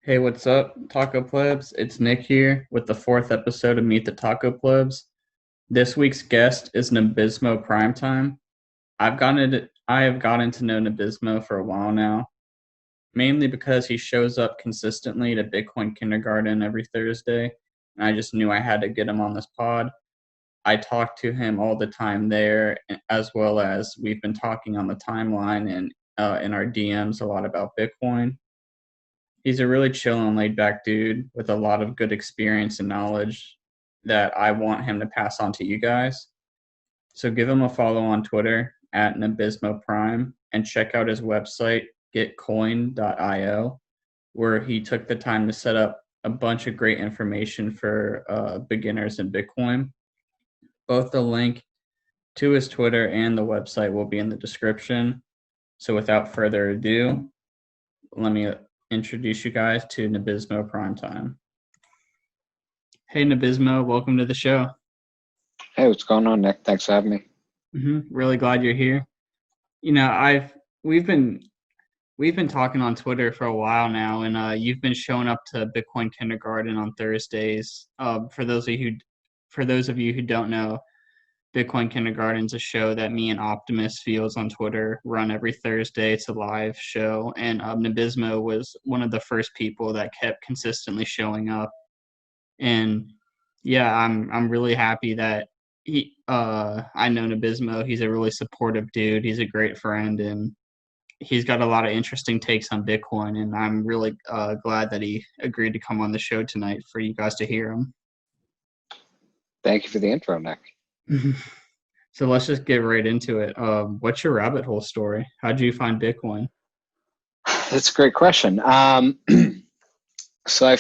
Hey, what's up, Taco Plebs? It's Nick here with the fourth episode of Meet the Taco Plebs. This week's guest is Nabismo Primetime. I have gotten to know Nabismo for a while now, mainly because he shows up consistently to Bitcoin Kindergarten every Thursday, and I just knew I had to get him on this pod. I talk to him all the time there, as well as we've been talking on the timeline and in our DMs a lot about Bitcoin. He's a really chill and laid back dude with a lot of good experience and knowledge that I want him to pass on to you guys. So give him a follow on Twitter at Nabismo Prime and check out his website, getcoin.io, where he took the time to set up a bunch of great information for beginners in Bitcoin. Both the link to his Twitter and the website will be in the description. So without further ado, let me introduce you guys to Nabismo Primetime. Hey Nabismo, welcome to the show. Hey, what's going on, Nick? Thanks for having me. Really glad you're here. You know, we've been talking on Twitter for a while now, and you've been showing up to Bitcoin Kindergarten on Thursdays. For those of you who don't know, Bitcoin Kindergarten's a show that me and Optimus Fields on Twitter run every Thursday. It's a live show, and Nabismo was one of the first people that kept consistently showing up. And yeah, I'm really happy that I know Nabismo. He's a really supportive dude. He's a great friend, and he's got a lot of interesting takes on Bitcoin. And I'm really glad that he agreed to come on the show tonight for you guys to hear him. Thank you for the intro, Nick. So let's just get right into it. What's your rabbit hole story? How'd you find Bitcoin? That's a great question. So I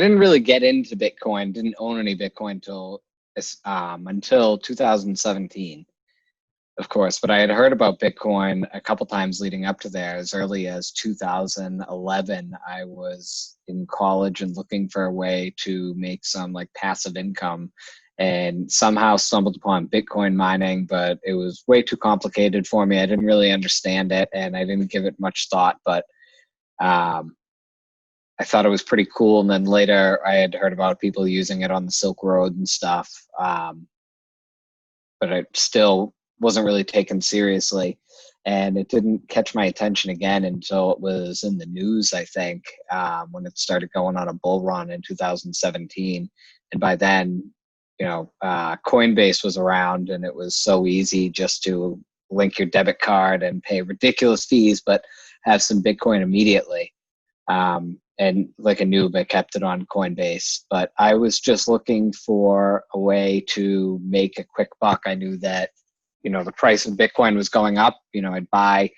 didn't really get into Bitcoin, didn't own any Bitcoin until 2017, of course. But I had heard about Bitcoin a couple times leading up to there. As early as 2011, I was in college and looking for a way to make some like passive income, and somehow stumbled upon Bitcoin mining, but it was way too complicated for me. I didn't really understand it, and I didn't give it much thought, but I thought it was pretty cool. And then later I had heard about people using it on the Silk Road and stuff, but it still wasn't really taken seriously. And it didn't catch my attention again until it was in the news, I think, when it started going on a bull run in 2017. And by then, Coinbase was around, and it was so easy just to link your debit card and pay ridiculous fees, but have some Bitcoin immediately. And like a noob, I kept it on Coinbase. But I was just looking for a way to make a quick buck. I knew that, the price of Bitcoin was going up. I'd buy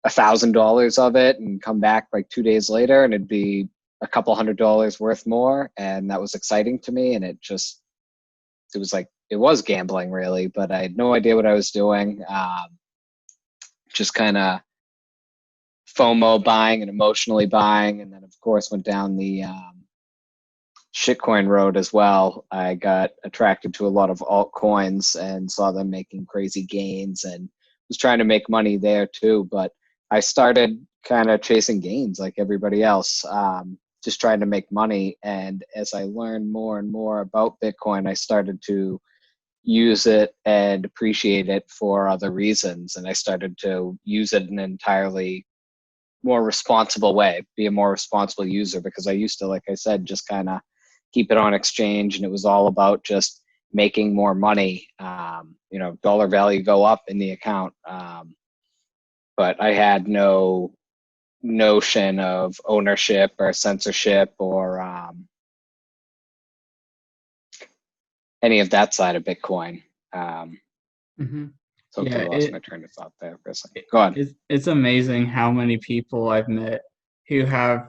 $1,000 of it and come back like 2 days later, and it'd be a couple $100 worth more. And that was exciting to me. And it was gambling really, but I had no idea what I was doing. Just kind of FOMO buying and emotionally buying. And then of course went down the shitcoin road as well. I got attracted to a lot of altcoins and saw them making crazy gains, and was trying to make money there too. But I started kind of chasing gains like everybody else, just trying to make money. And as I learned more and more about Bitcoin, I started to use it and appreciate it for other reasons. And I started to use it in an entirely more responsible way, be a more responsible user, because I used to, like I said, just kind of keep it on exchange, and it was all about just making more money, dollar value go up in the account. But I had no notion of ownership or censorship or any of that side of Bitcoin. Totally lost my train of thought there for a second. Go on. It's amazing how many people I've met who have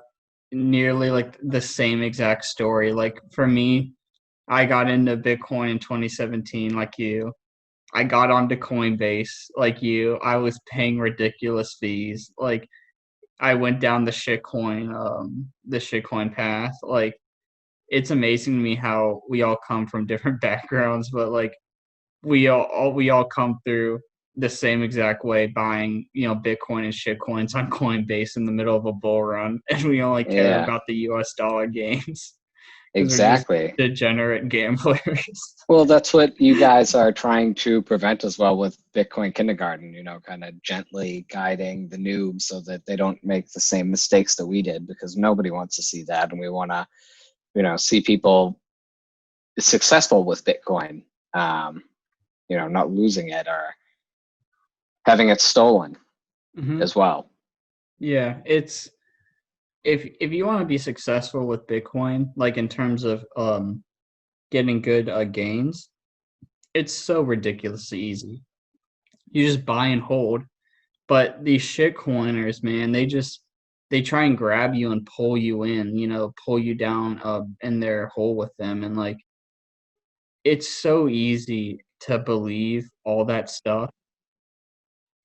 nearly like the same exact story. Like for me, I got into Bitcoin in 2017 like you. I got onto Coinbase like you. I was paying ridiculous fees. Like I went down the shitcoin path. Like it's amazing to me how we all come from different backgrounds, but like we all come through the same exact way, buying, Bitcoin and shitcoins on Coinbase in the middle of a bull run, and we only care Yeah, about the US dollar gains because we're just exactly. degenerate gamblers. Well, that's what you guys are trying to prevent as well with Bitcoin Kindergarten, kind of gently guiding the noobs so that they don't make the same mistakes that we did, because nobody wants to see that. And we want to, see people successful with Bitcoin, not losing it or having it stolen Mm-hmm. as well. Yeah, it's if you want to be successful with Bitcoin, like in terms of getting good gains, it's so ridiculously easy. You just buy and hold. But these shit coiners, man, they try and grab you and pull you in, pull you down in their hole with them. And like it's so easy to believe all that stuff.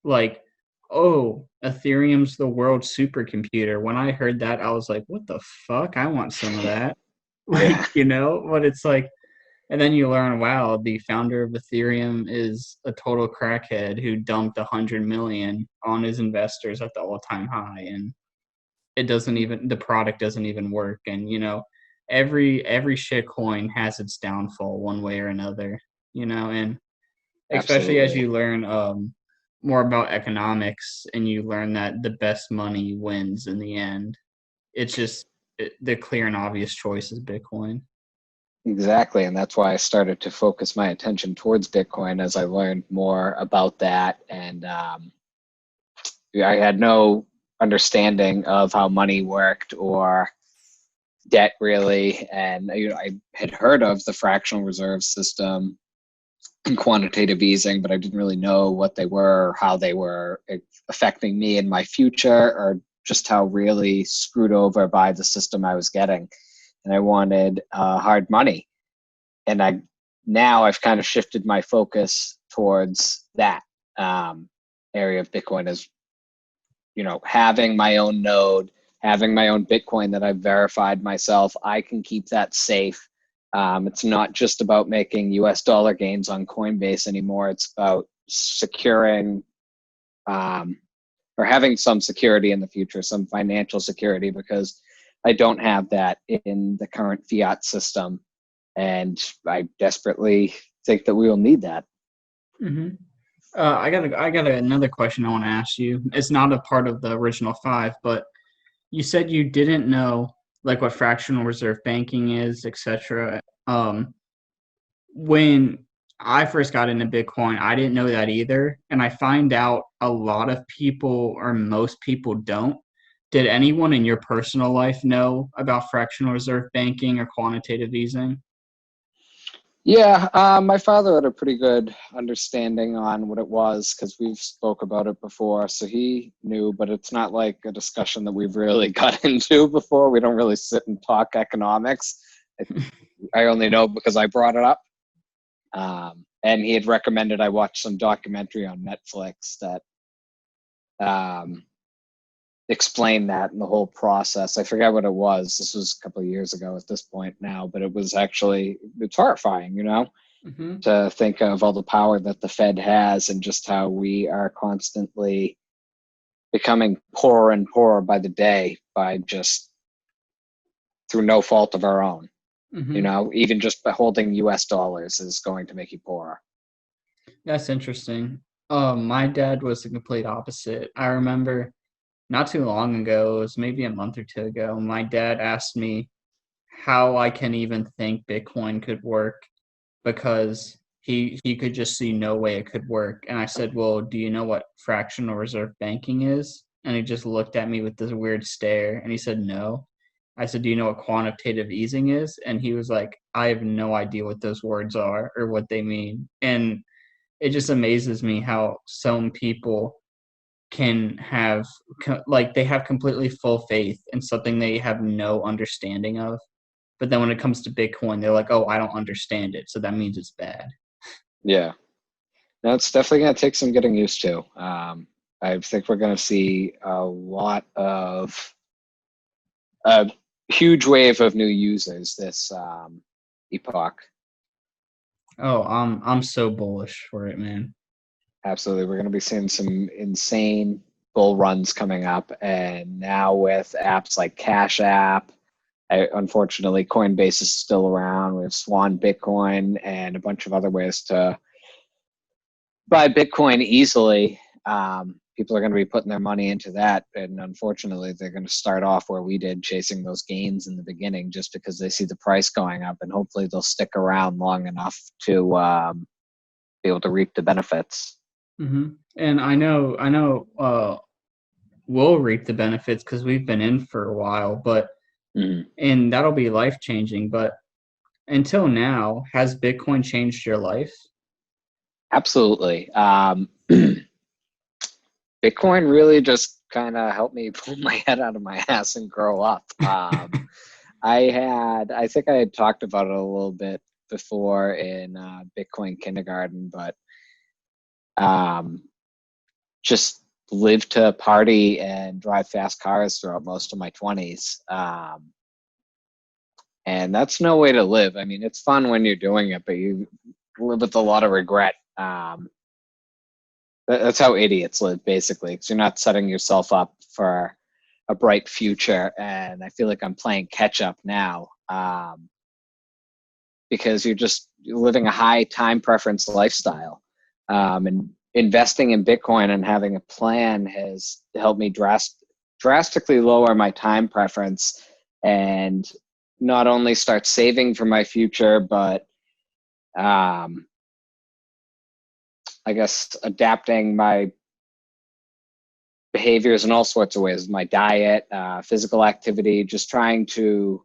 Like, oh, Ethereum's the world's supercomputer. When I heard that, I was like, what the fuck? I want some of that. Yeah, But it's like, and then you learn, wow, the founder of Ethereum is a total crackhead who dumped 100 million on his investors at the all-time high, and the product doesn't even work. And every shit coin has its downfall one way or another. And especially as absolutely. you learn more about economics and you learn that the best money wins in the end. It's just the clear and obvious choice is Bitcoin. Exactly. And that's why I started to focus my attention towards Bitcoin as I learned more about that. And I had no understanding of how money worked or debt really. And I had heard of the fractional reserve system and quantitative easing, but I didn't really know what they were, or how they were affecting me in my future, or just how really screwed over by the system I was getting. And I wanted hard money. And I've kind of shifted my focus towards that area of Bitcoin as, having my own node, having my own Bitcoin that I've verified myself. I can keep that safe. It's not just about making US dollar gains on Coinbase anymore. It's about securing or having some security in the future, some financial security, because I don't have that in the current fiat system. And I desperately think that we will need that. Mm-hmm. I got another question I want to ask you. It's not a part of the original five, but you said you didn't know like what fractional reserve banking is, etc. When I first got into Bitcoin, I didn't know that either, and I find out a lot of people or most people don't. Did anyone in your personal life know about fractional reserve banking or quantitative easing? Yeah, my father had a pretty good understanding on what it was because we've spoke about it before, so he knew. But it's not like a discussion that we've really got into before. We don't really sit and talk economics. I only know because I brought it up. And he had recommended I watch some documentary on Netflix that um, explained that and the whole process. I forget what it was. This was a couple of years ago at this point now, but it's horrifying, Mm-hmm. to think of all the power that the Fed has and just how we are constantly becoming poorer and poorer by the day by just through no fault of our own. Mm-hmm. Even just by holding US dollars is going to make you poorer. That's interesting. My dad was the complete opposite. I remember not too long ago, it was maybe a month or two ago, my dad asked me how I can even think Bitcoin could work because he could just see no way it could work. And I said, well, do you know what fractional reserve banking is? And he just looked at me with this weird stare and he said, no. I said, do you know what quantitative easing is? And he was like, I have no idea what those words are or what they mean. And it just amazes me how some people can have like they have completely full faith in something they have no understanding of, but then when it comes to Bitcoin they're like, oh, I don't understand it, so that means it's bad. Yeah. That's definitely going to take some getting used to. I think we're going to see a huge wave of new users this epoch. Oh, I'm so bullish for it, man. Absolutely. We're going to be seeing some insane bull runs coming up. And now with apps like Cash App, unfortunately, Coinbase is still around. We have Swan Bitcoin and a bunch of other ways to buy Bitcoin easily. People are going to be putting their money into that. And unfortunately, they're going to start off where we did, chasing those gains in the beginning just because they see the price going up. And hopefully they'll stick around long enough to be able to reap the benefits. Mm-hmm. And I know, we'll reap the benefits because we've been in for a while, but and that'll be life changing. But until now, has Bitcoin changed your life? Absolutely. Bitcoin really just kind of helped me pull my head out of my ass and grow up. I think I had talked about it a little bit before in Bitcoin kindergarten, but just lived to party and drive fast cars throughout most of my 20s. And that's no way to live. I mean, it's fun when you're doing it, but you live with a lot of regret. That's how idiots live, basically, because you're not setting yourself up for a bright future. And I feel like I'm playing catch up now, because you're living a high time preference lifestyle. And investing in Bitcoin and having a plan has helped me drastically lower my time preference and not only start saving for my future, but I guess adapting my behaviors in all sorts of ways, my diet, physical activity, just trying to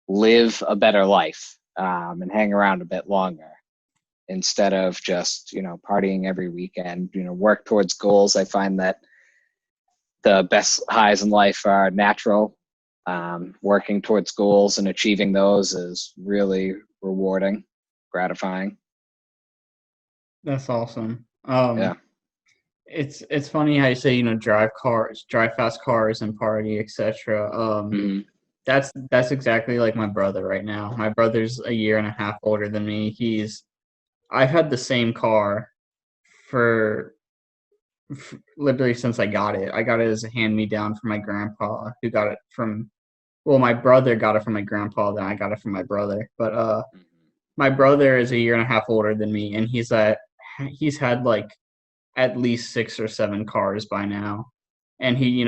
live a better life and hang around a bit longer instead of just, partying every weekend, work towards goals. I find that the best highs in life are natural. Working towards goals and achieving those is really rewarding, gratifying. That's awesome. Yeah. It's funny how you say, drive fast cars and party, etc. That's exactly like my brother right now. My brother's a year and a half older than me. I've had the same car for literally since I got it. I got it as a hand-me-down from my grandpa, who got it from, well, my brother got it from my grandpa, then I got it from my brother. But my brother is a year and a half older than me, and he's had like at least 6 or 7 cars by now. And he,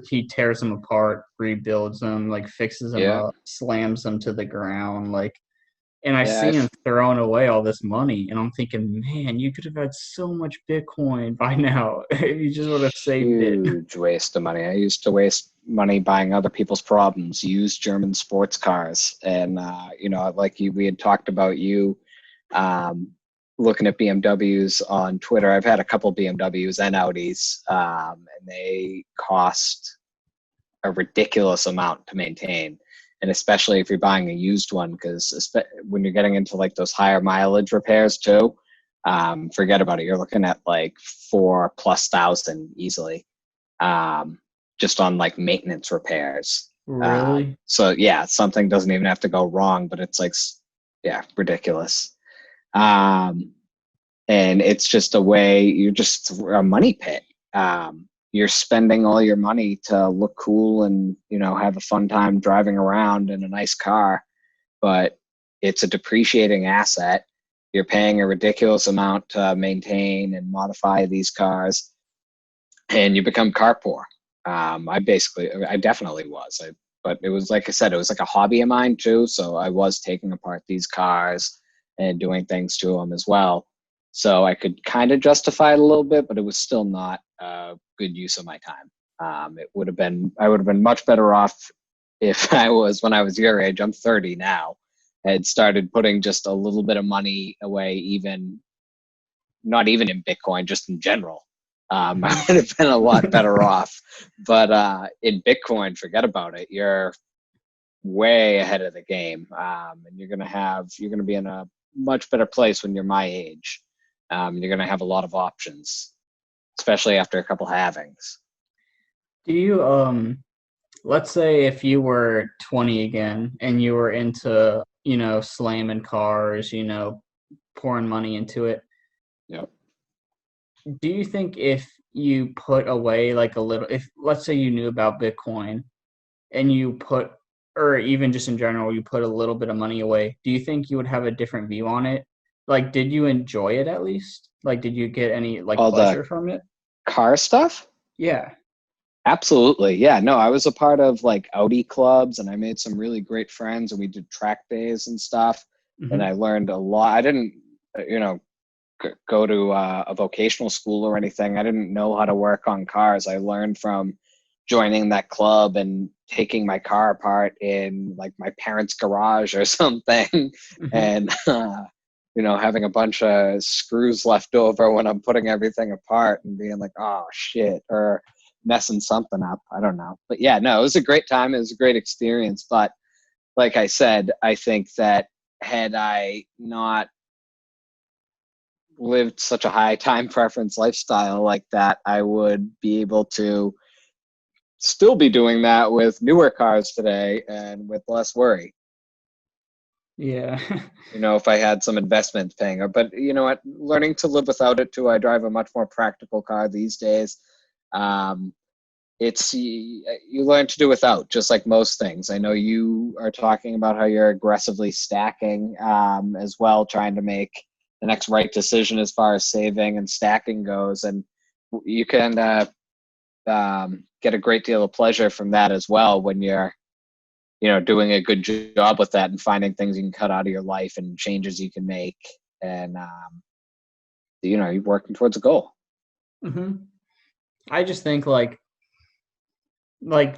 he tears them apart, rebuilds them, like fixes them Yeah. up, slams them to the ground, like. And I Yeah. see him throwing away all this money, and I'm thinking, man, you could have had so much Bitcoin by now if you just would have saved it. Huge waste of money. I used to waste money buying other people's problems, used German sports cars. And, like we had talked about you looking at BMWs on Twitter. I've had a couple BMWs and Audis, and they cost a ridiculous amount to maintain. And especially if you're buying a used one, because when you're getting into like those higher mileage repairs too, forget about it. You're looking at like 4,000+ easily, just on like maintenance repairs. Really? So yeah, something doesn't even have to go wrong, but it's like, yeah, ridiculous. And it's just a way, you're just a money pit. You're spending all your money to look cool and, have a fun time driving around in a nice car, but it's a depreciating asset. You're paying a ridiculous amount to maintain and modify these cars, and you become car poor. I definitely was. But it was, like I said, it was like a hobby of mine too. So I was taking apart these cars and doing things to them as well. So I could kind of justify it a little bit, but it was still not a good use of my time. I would have been much better off if when I was your age. I'm 30 now. I had started putting just a little bit of money away, not even in Bitcoin, just in general. I would have been a lot better off. But in Bitcoin, forget about it. You're way ahead of the game, and you're gonna be in a much better place when you're my age. You're gonna have a lot of options, especially after a couple halvings. Do you let's say if you were 20 again and you were into, slamming cars, pouring money into it. Yep. do you think if you put away like a little, if let's say you knew about Bitcoin and you put, or even just in general, you put a little bit of money away, do you think you would have a different view on it? Like, did you enjoy it at least? Like, did you get any like All the pleasure from it? car stuff? Yeah. Absolutely. Yeah. No, I was a part of like Audi clubs and I made some really great friends and we did track days and stuff. And I Hmm. learned a lot. I didn't, you know, go to a vocational school or anything. I didn't know how to work on cars. I learned from joining that club and taking my car apart in like my parents' garage or something, Hmm. and having a bunch of screws left over when I'm putting everything apart and being like, oh shit, or messing something up. I don't know, but yeah, no, it was a great time. It was a great experience. But like I said, I think that had I not lived such a high time preference lifestyle like that, I would be able to still be doing that with newer cars today and with less worry. Yeah. If I had some investment paying, but you know what, learning to live without it too. I drive a much more practical car these days. Um, it's you learn to do without, just like most things. I know you are talking about how you're aggressively stacking as well, trying to make the next right decision as far as saving and stacking goes, and you can get a great deal of pleasure from that as well when you're doing a good job with that and finding things you can cut out of your life and changes you can make, and you're working towards a goal. Hmm. I just think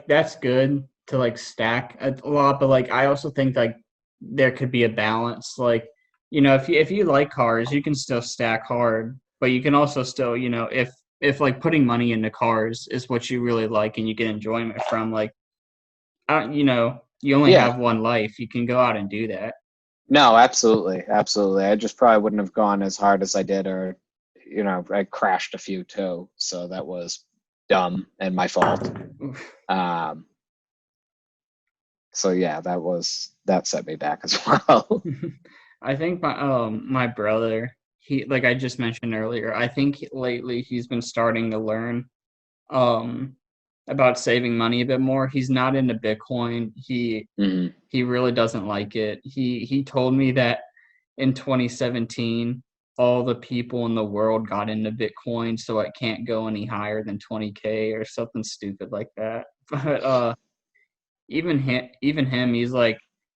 that's good to like stack a lot, but like I also think like there could be a balance. Like, if you like cars, you can still stack hard, but you can also still, if like putting money into cars is what you really like and you get enjoyment from, like, I don't, you only Yeah. have one life. You can go out and do that. No, absolutely, absolutely. I just probably wouldn't have gone as hard as I did, or I crashed a few too, so that was dumb and my fault. Um, so yeah, that set me back as well. I think my brother, he, like I just mentioned earlier, I think lately he's been starting to learn um about saving money a bit more. He's not into Bitcoin. Mhm. He really doesn't like it. He told me that in 2017 all the people in the world got into Bitcoin, so it can't go any higher than 20K or something stupid like that. But even him,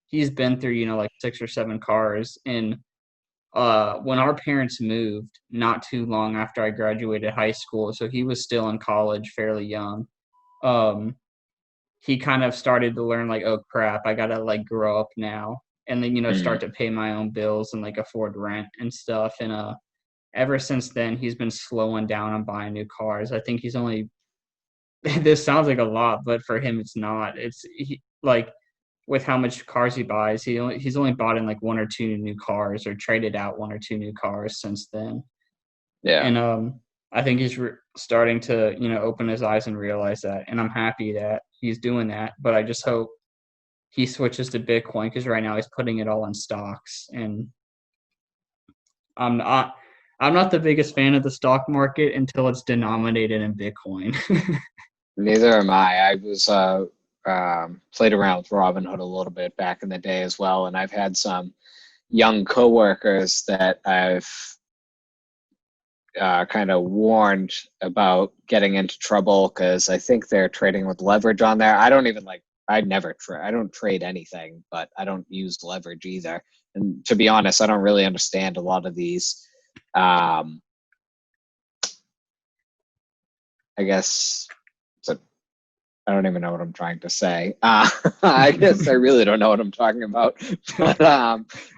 he's been through, like 6 or 7 cars. And when our parents moved not too long after I graduated high school, so he was still in college fairly young. um he kind of started to learn like, oh crap, I gotta like grow up now, and then start Mhm. to pay my own bills and like afford rent and stuff. And ever since then he's been slowing down on buying new cars. I think he's only this sounds like a lot, but for him it's not. Like, with how much cars he buys, he's only bought in like one or two new cars or traded out one or two new cars since then. Yeah. And I think he's starting to open his eyes and realize that, and I'm happy that he's doing that. But I just hope he switches to Bitcoin, because right now he's putting it all in stocks, and I'm not. I'm not the biggest fan of the stock market until it's denominated in Bitcoin. Neither am I. I was played around with Robinhood a little bit back in the day as well, and I've had some young coworkers that I've kind of warned about getting into trouble because I think they're trading with leverage on there. I don't even like. I never trade. I don't trade anything, but I don't use leverage either. And to be honest, I don't really understand a lot of these. Um, I guess it's I don't even know what I'm trying to say. I guess I really don't know what I'm talking about. But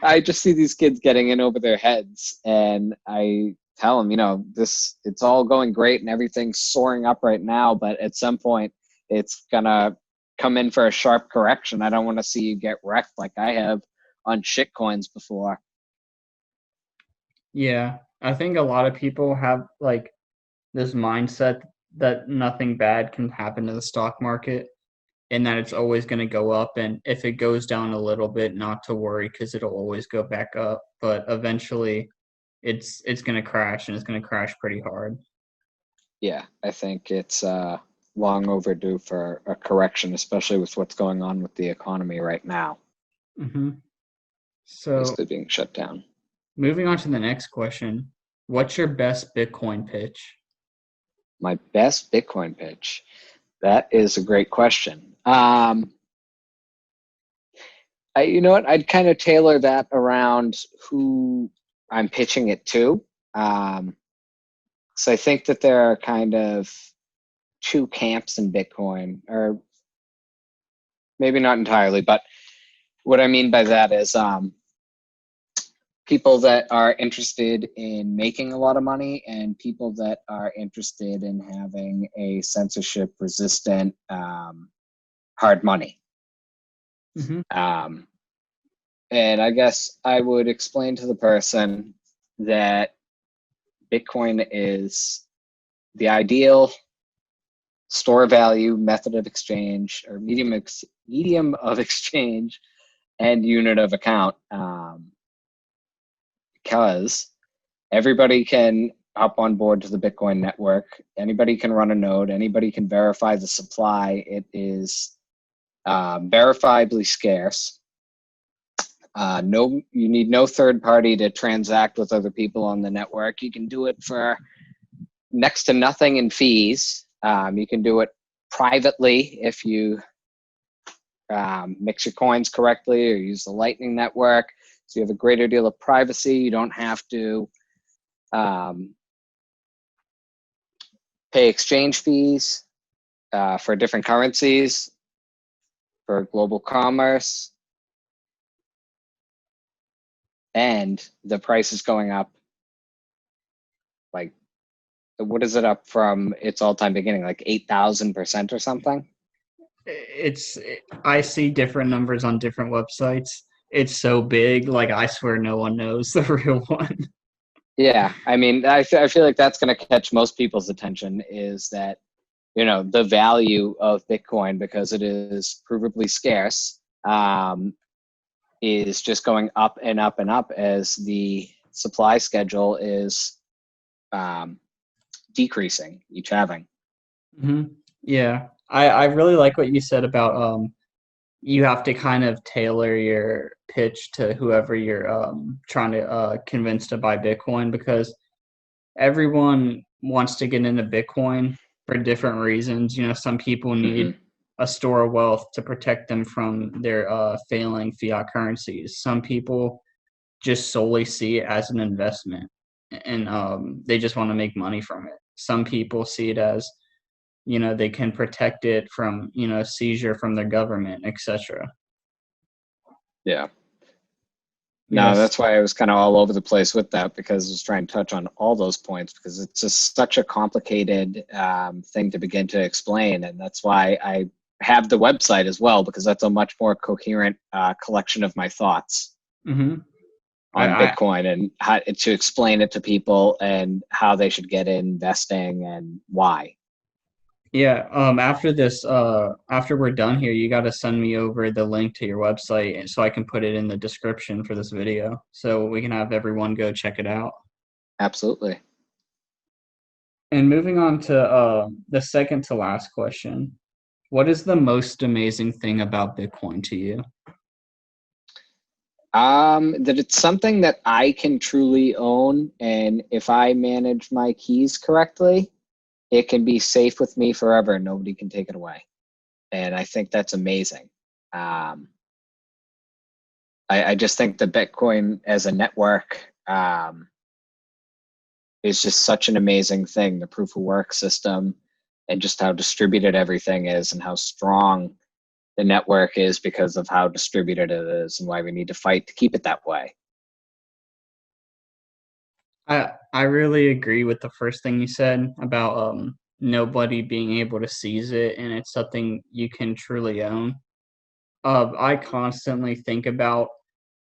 I just see these kids getting in over their heads, and I tell them, it's all going great and everything's soaring up right now, but at some point, it's gonna come in for a sharp correction. I don't want to see you get wrecked like I have on shitcoins before. Yeah, I think a lot of people have like this mindset that nothing bad can happen to the stock market, and that it's always going to go up, and if it goes down a little bit, not to worry because it'll always go back up. But eventually it's going to crash, and it's going to crash pretty hard. Yeah, I think it's long overdue for a correction, especially with what's going on with the economy right now. Mm-hmm. So Basically being shut down. moving on to the next question, what's your best Bitcoin pitch? My best Bitcoin pitch. That is a great question. You know what? I'd kind of tailor that around who I'm pitching it to. So I think that there are kind of two camps in Bitcoin, or maybe not entirely, but what I mean by that is people that are interested in making a lot of money and people that are interested in having a censorship resistant hard money. Mm-hmm. And I guess I would explain to the person that Bitcoin is the ideal store value method of exchange, or medium of exchange and unit of account, because everybody can hop on board to the Bitcoin network. Anybody can run a node. Anybody can verify the supply. It is verifiably scarce. You need no third party to transact with other people on the network. You can do it for next to nothing in fees. You can do it privately if you mix your coins correctly or use the Lightning Network. So you have a greater deal of privacy. You don't have to pay exchange fees for different currencies for global commerce. And the price is going up, like, what is it up from its all-time beginning, like 8,000% or something? I see different numbers on different websites. It's so big, like I swear no one knows the real one. Yeah, I mean, I feel like that's going to catch most people's attention, is that, you know, the value of Bitcoin, because it is provably scarce, is just going up and up and up as the supply schedule is decreasing each halving. Mm-hmm. Yeah, I really like what you said about you have to kind of tailor your pitch to whoever you're trying to convince to buy Bitcoin, because everyone wants to get into Bitcoin for different reasons. You know, some people need Mm-hmm. a store of wealth to protect them from their failing fiat currencies. Some people just solely see it as an investment, and they just want to make money from it. Some people see it as, you know, they can protect it from, you know, seizure from their government, etc. Yeah. No, Yes. that's why I was kind of all over the place with that, because I was trying to touch on all those points, because it's just such a complicated thing to begin to explain. And that's why I have the website as well, because that's a much more coherent collection of my thoughts Mm-hmm. on I Bitcoin and how to explain it to people and how they should get in investing and why. Yeah, after this, after we're done here, you got to send me over the link to your website so I can put it in the description for this video so we can have everyone go check it out. Absolutely. And moving on to the second to last question, what is the most amazing thing about Bitcoin to you? That it's something that I can truly own, and if I manage my keys correctly, it can be safe with me forever and nobody can take it away. And I think that's amazing. Um, I just think that Bitcoin as a network is just such an amazing thing. The proof of work system and just how distributed everything is and how strong the network is because of how distributed it is and why we need to fight to keep it that way. I really agree with the first thing you said about nobody being able to seize it, and it's something you can truly own. I constantly think about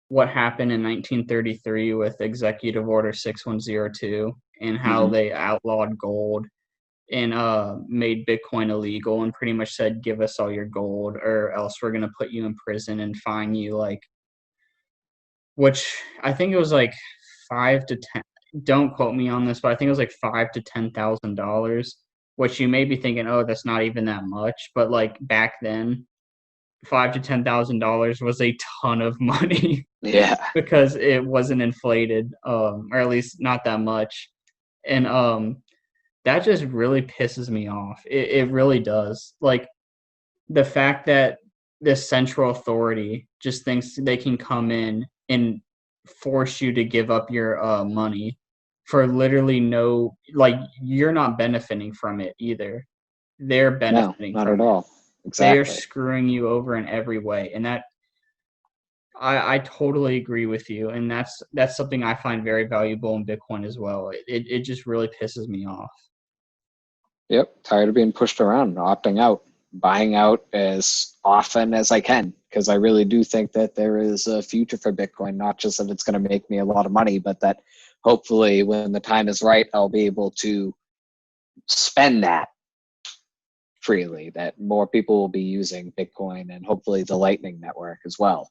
what happened in 1933 with Executive Order 6102 and how Mm-hmm. they outlawed gold and made Bitcoin illegal and pretty much said, give us all your gold or else we're going to put you in prison and fine you, like, which I think it was like 5 to 10. don't quote me on this, but I think it was like $5,000 to $10,000, which you may be thinking, oh, that's not even that much. But like back then, $5,000 to $10,000 was a ton of money Yeah. because it wasn't inflated, or at least not that much. And that just really pisses me off. It really does. Like the fact that this central authority just thinks they can come in and force you to give up your money for literally no, like you're not benefiting from it either. They're No, benefiting not at from it. all. They are Exactly. screwing you over in every way, and that I totally agree with you, and that's something I find very valuable in Bitcoin as well. It just really pisses me off. Yep. Tired of being pushed around, opting out, buying out as often as I can, because I really do think that there is a future for Bitcoin, not just that it's going to make me a lot of money, but that hopefully when the time is right, I'll be able to spend that freely, that more people will be using Bitcoin and hopefully the Lightning Network as well.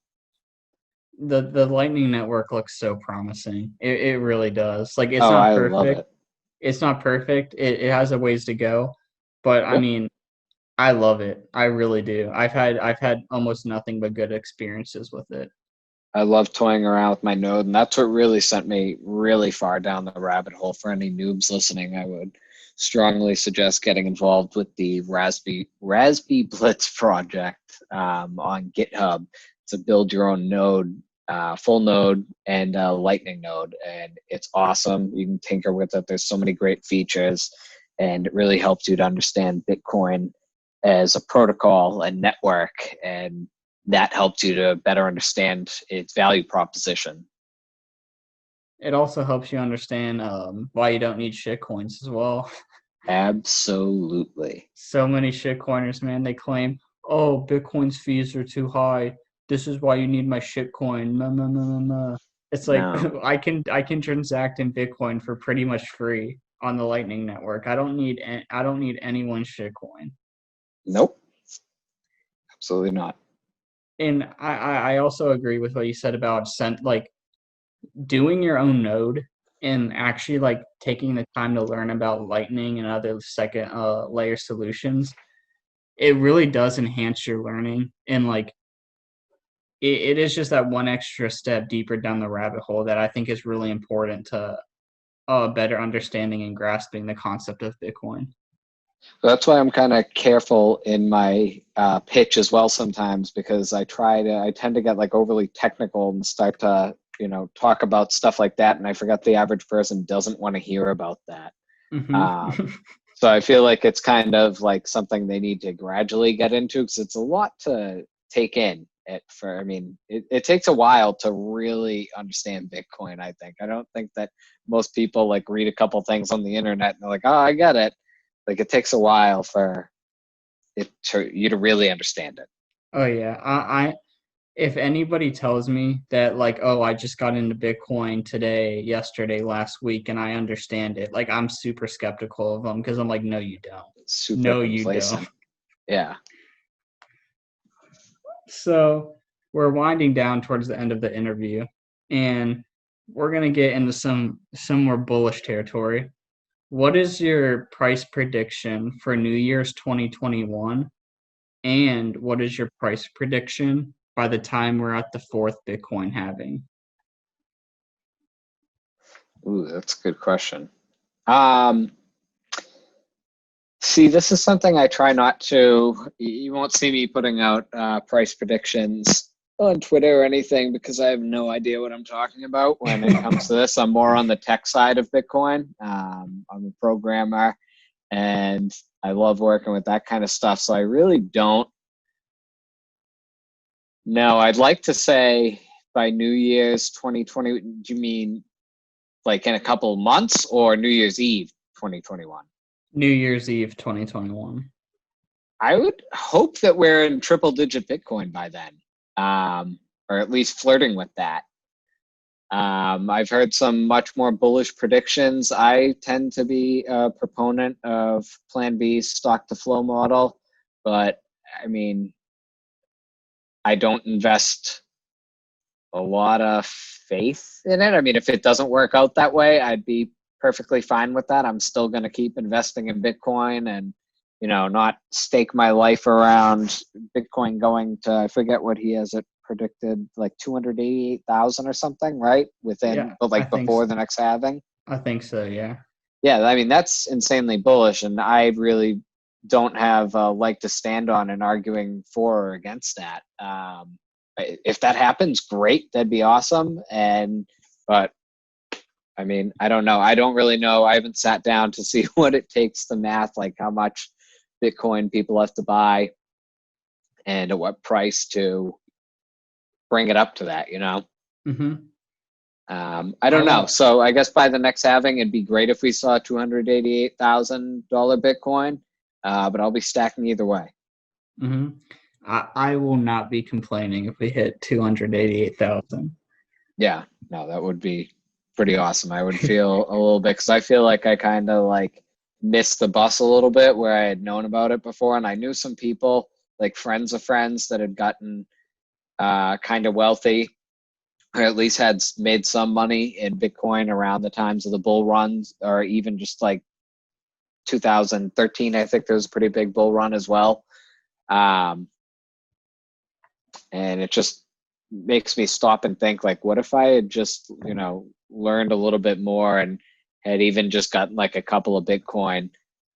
The Lightning Network looks so promising. It really does. Like it's Oh, not I love perfect. it. It's not perfect. It has a ways to go, but I Yep. mean, I love it. I really do. I've had almost nothing but good experiences with it. I love toying around with my node, and that's what really sent me really far down the rabbit hole. For any noobs listening, I would strongly suggest getting involved with the Raspberry Blitz project on GitHub. It's a build your own node, full node, and Lightning node, and it's awesome. You can tinker with it. There's so many great features, and it really helps you to understand Bitcoin as a protocol and network, and that helps you to better understand its value proposition. It also helps you understand why you don't need shitcoins as well. Absolutely. So many shitcoiners, man, they claim, "Oh, Bitcoin's fees are too high. This is why you need my shitcoin." Nah, nah, nah, nah, nah. It's like No. I can transact in Bitcoin for pretty much free on the Lightning Network. I don't need anyone's shitcoin. Nope. Absolutely not. And I also agree with what you said about like doing your own node and actually like taking the time to learn about Lightning and other second layer solutions. It really does enhance your learning, and like it is just that one extra step deeper down the rabbit hole that I think is really important to better understanding and grasping the concept of Bitcoin. That's why I'm kind of careful in my pitch as well sometimes, because I tend to get like overly technical and start to, talk about stuff like that. And I forget the average person doesn't want to hear about that. Mm-hmm. So I feel like it's kind of like something they need to gradually get into, because it's a lot to take in. It takes a while to really understand Bitcoin. I don't think that most people like read a couple things on the internet and they're like, oh, I get it. Like it takes a while for you to really understand it. Oh yeah, I if anybody tells me that like, oh, I just got into Bitcoin today, yesterday, last week, and I understand it, like I'm super skeptical of them because I'm like, no, you don't. It's super No, you don't. complacent. Yeah. So we're winding down towards the end of the interview, and we're gonna get into some more bullish territory. What is your price prediction for New Year's 2021? And what is your price prediction by the time we're at the fourth Bitcoin halving? Ooh, that's a good question. Um, See, this is something I try not to. You won't see me putting out price predictions on Twitter or anything, because I have no idea what I'm talking about when it comes to this. I'm more on the tech side of Bitcoin. I'm a programmer and I love working with that kind of stuff. So I really don't know. I'd like to say by New Year's 2020, do you mean like in a couple of months, or New Year's Eve 2021? New Year's Eve 2021. I would hope that we're in triple digit Bitcoin by then, or at least flirting with that. I've heard some much more bullish predictions. I tend to be a proponent of Plan B's stock to flow model, but I mean, I don't invest a lot of faith in it. I mean, if it doesn't work out that way, I'd be perfectly fine with that. I'm still going to keep investing in Bitcoin and, not stake my life around Bitcoin going to, I forget what he has it predicted, like 288,000 or something, right? Yeah, But I like think before the next halving. I think so. Yeah. Yeah, I mean, that's insanely bullish. And I really don't have a leg to stand on in arguing for or against that. If that happens, great. That'd be awesome. But I mean, I don't know. I don't really know. I haven't sat down to see what it takes to math, like how much Bitcoin people have to buy and at what price to bring it up to that, Mm-hmm. I I don't know. won't. So I guess by the next halving, it'd be great if we saw $288,000 Bitcoin, but I'll be stacking either way. Mm-hmm. I will not be complaining if we hit 288,000. Yeah, no, that would be pretty awesome. I would feel a little bit because I feel like I kind of like missed the bus a little bit where I had known about it before, and I knew some people, like friends of friends, that had gotten kind of wealthy, or at least had made some money in Bitcoin around the times of the bull runs, or even just like 2013. I think there was a pretty big bull run as well. Um, and it just makes me stop and think, like, what if I had just learned a little bit more and had even just gotten like a couple of Bitcoin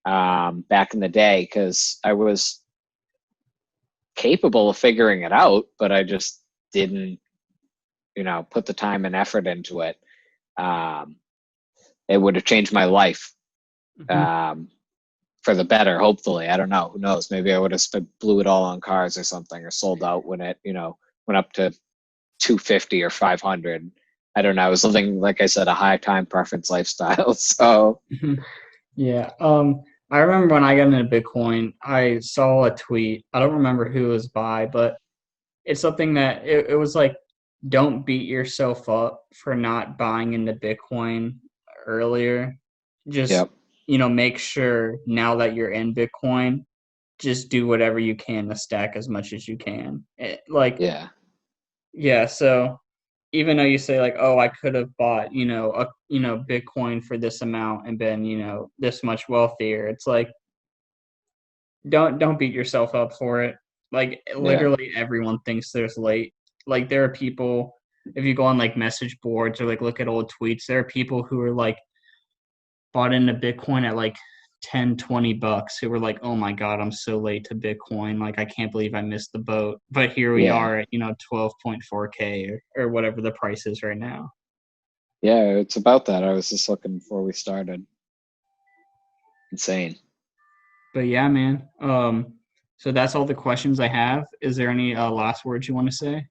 back in the day, because I was capable of figuring it out, but I just didn't put the time and effort into it. um, it would have changed my life um, for the better, hopefully. I don't know, who knows, maybe I would have blew it all on cars or something, or sold out when it went up to 250 or 500. I don't know. I was living, like I said, a high time preference lifestyle. So Yeah. I remember when I got into Bitcoin, I saw a tweet. I don't remember who it was by, but it's something that it was like, don't beat yourself up for not buying into Bitcoin earlier. Just, yep. make sure now that you're in Bitcoin, just do whatever you can to stack as much as you can. Yeah. Yeah, so even though you say like, oh, I could have bought, Bitcoin for this amount and been, this much wealthier. It's like, don't beat yourself up for it. Like Yeah. literally everyone thinks there's late. Like there are people, if you go on like message boards or like look at old tweets, there are people who are like bought into Bitcoin at like 10, $20 who were like, oh my God, I'm so late to Bitcoin. Like I can't believe I missed the boat. But here we Yeah. are at, 12.4K or whatever the price is right now. Yeah. It's about that. I was just looking before we started. Insane. But yeah, man. So that's all the questions I have. Is there any last words you want to say?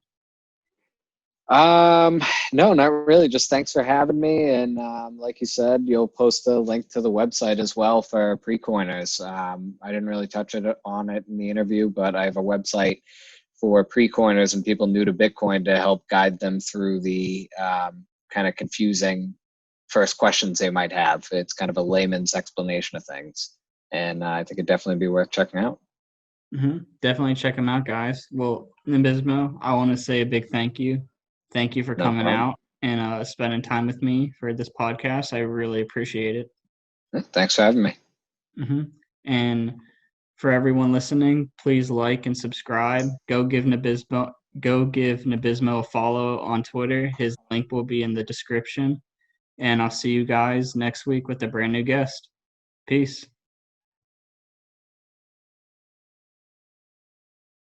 Um, no, not really. Just thanks for having me. And like you said, you'll post a link to the website as well for pre-coiners. I didn't really touch on it in the interview, but I have a website for pre-coiners and people new to Bitcoin to help guide them through the kind of confusing first questions they might have. It's kind of a layman's explanation of things. And I think it'd definitely be worth checking out. Definitely check them out, guys. Well, Nabismo, I want to say a big thank you. Thank you for No coming problem. out and spending time with me for this podcast. I really appreciate it. Thanks for having me. hmm And for everyone listening, please like and subscribe. Go give Nabismo a follow on Twitter. His link will be in the description. And I'll see you guys next week with a brand new guest. Peace.